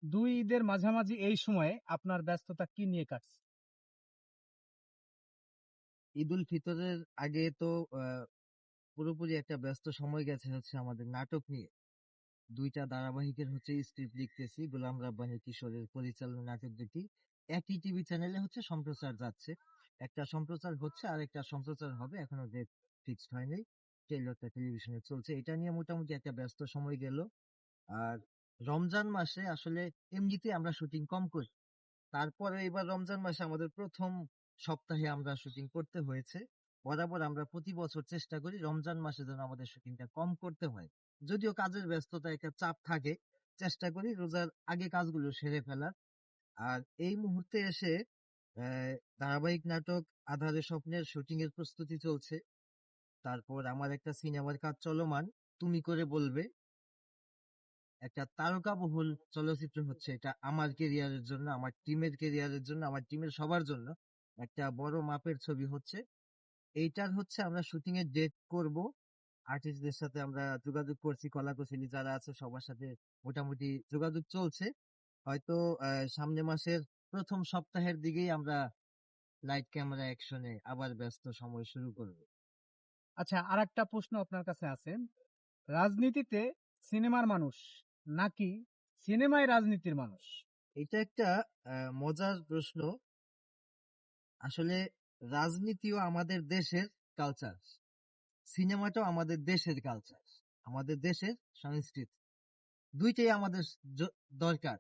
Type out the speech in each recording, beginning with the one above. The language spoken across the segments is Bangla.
দুই ঈদের মাঝামাঝি এই সময়ে আপনার ব্যস্ততা কি নিয়ে কাটছে? ঈদ উল ফিতরের আগে তো আহ, পুরোপুরি একটা ব্যস্ত সময় গেছে হচ্ছে আমাদের নাটক নিয়ে। দুইটা ধারাবাহিকের হচ্ছে স্ক্রিপ্ট লিখতেছি, গোলাম রাব্বানী কিশোরের পরিচালনা নাটক দুটি একই টিভি চ্যানেলে হচ্ছে সম্প্রচার যাচ্ছে। একটা সম্প্রচার হচ্ছে আর একটা সম্প্রচার হবে, এখনো ডেট ফিক্সড হয়নি। ট্রেইলারটা টেলিভিশনে চলছে, এটা নিয়ে মোটামুটি একটা ব্যস্ত সময় গেল। আর রমজান মাসে আসলে এমনিতে আমরা শুটিং কম করি, তারপরে এবার রমজান মাসে আমাদের প্রথম সপ্তাহে আমরা শুটিং করতে হয়েছে। বরাবর আমরা প্রতি বছর চেষ্টা করি রমজান মাসে যেন আমাদের শুটিংটা কম করতে হয়, যদিও কাজের ব্যস্ততা একটা চাপ থাকে। চেষ্টা করি রোজার আগে কাজগুলো সেরে ফেলার। আর এই মুহূর্তে এসে ধারাবাহিক নাটক আঁধারে স্বপ্নের শুটিং এর প্রস্তুতি চলছে। তারপর আমার একটা সিনেমার কাজ চলমান, তুমি করে বলবে, একটা তারকাবহুল চলচ্চিত্র হচ্ছে। এটা আমার কেরিয়ারের জন্য, আমার টিমের কেরিয়ারের জন্য, আমার টিমের সবার জন্য একটা বড় মাপের ছবি হচ্ছে। এইটার হচ্ছে আমরা শুটিং এর ডেট করব। আর্টিস্টদের সাথে আমরা যোগাযোগ করছি, কলাকুশলী যারা আছে সবার সাথে মোটামুটি যোগাযোগ চলছে। হয়তো সামনে মাসের প্রথম সপ্তাহের দিকেই আমরা লাইট ক্যামেরা অ্যাকশনে আবার ব্যস্ত সময় শুরু করব। আচ্ছা, আর একটা প্রশ্ন আপনার কাছে আছে। রাজনীতিতে সিনেমার মানুষ নাকি সিনেমায় রাজনীতির মানুষ? এটা একটা মজার প্রশ্ন। আসলে রাজনীতিও আমাদের দেশের কালচার, সিনেমাটাও আমাদের দেশের কালচার, আমাদের দেশের সংস্কৃতি। দুইটাই আমাদের দরকার,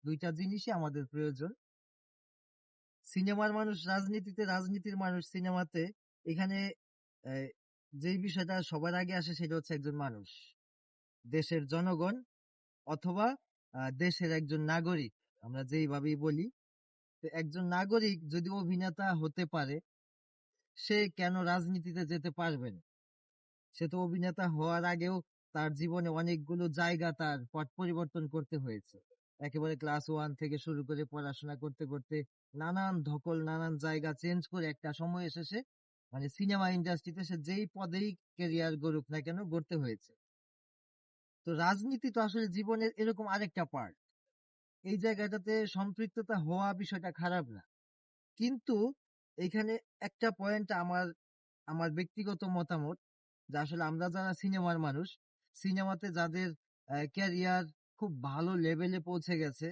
দুইটা জিনিসই আমাদের প্রয়োজন। সিনেমার মানুষ রাজনীতিতে, রাজনীতির মানুষ সিনেমাতে। এখানে আহ, যেই বিষয়টা সবার আগে আসে সেটা হচ্ছে একজন মানুষ, দেশের জনগণ, অথবা দেশের একজন নাগরিক, আমরা যেইভাবেই বলি। তো একজন নাগরিক যদি অভিনেতা হতে পারে, সে কেন রাজনীতিতে যেতে পারবে না? সে তো অভিনেতা হওয়ার আগেও তার জীবনে অনেকগুলো জায়গা তার পট পরিবর্তন করতে হয়েছে। একেবারে ক্লাস ওয়ান থেকে শুরু করে পড়াশোনা করতে করতে নানান ধকল, নানান জায়গা চেঞ্জ করে একটা সময় এসেছে মানে সিনেমা ইন্ডাস্ট্রিতে সে যেই পদেই ক্যারিয়ার গড়ুক না কেন গড়তে হয়েছে। তো রাজনীতি তো আসলে জীবনের এরকম আরেকটা পার্ট। এই জায়গাটাতে সম্পৃক্ততা হওয়া বিষয়টা খারাপ না, কিন্তু এখানে একটা পয়েন্ট আমার আমার ব্যক্তিগত মতামত, যে আসলে আমরা যারা সিনেমার মানুষ, সিনেমাতে যাদের ক্যারিয়ার খুব ভালো লেভেলে পৌঁছে গেছে,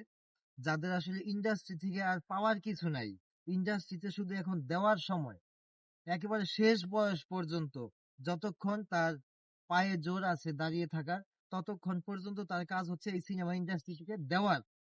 যাদের আসলে ইন্ডাস্ট্রি থেকে আর পাওয়ার কিছু নাই, ইন্ডাস্ট্রিতে শুধু এখন দেওয়ার সময়, একেবারে শেষ বয়স পর্যন্ত যতক্ষণ তার পায়ে জোর আছে দাঁড়িয়ে থাকার, ততক্ষণ পর্যন্ত তার কাজ হচ্ছে এই সিনেমা ইন্ডাস্ট্রিকে দেওয়ার,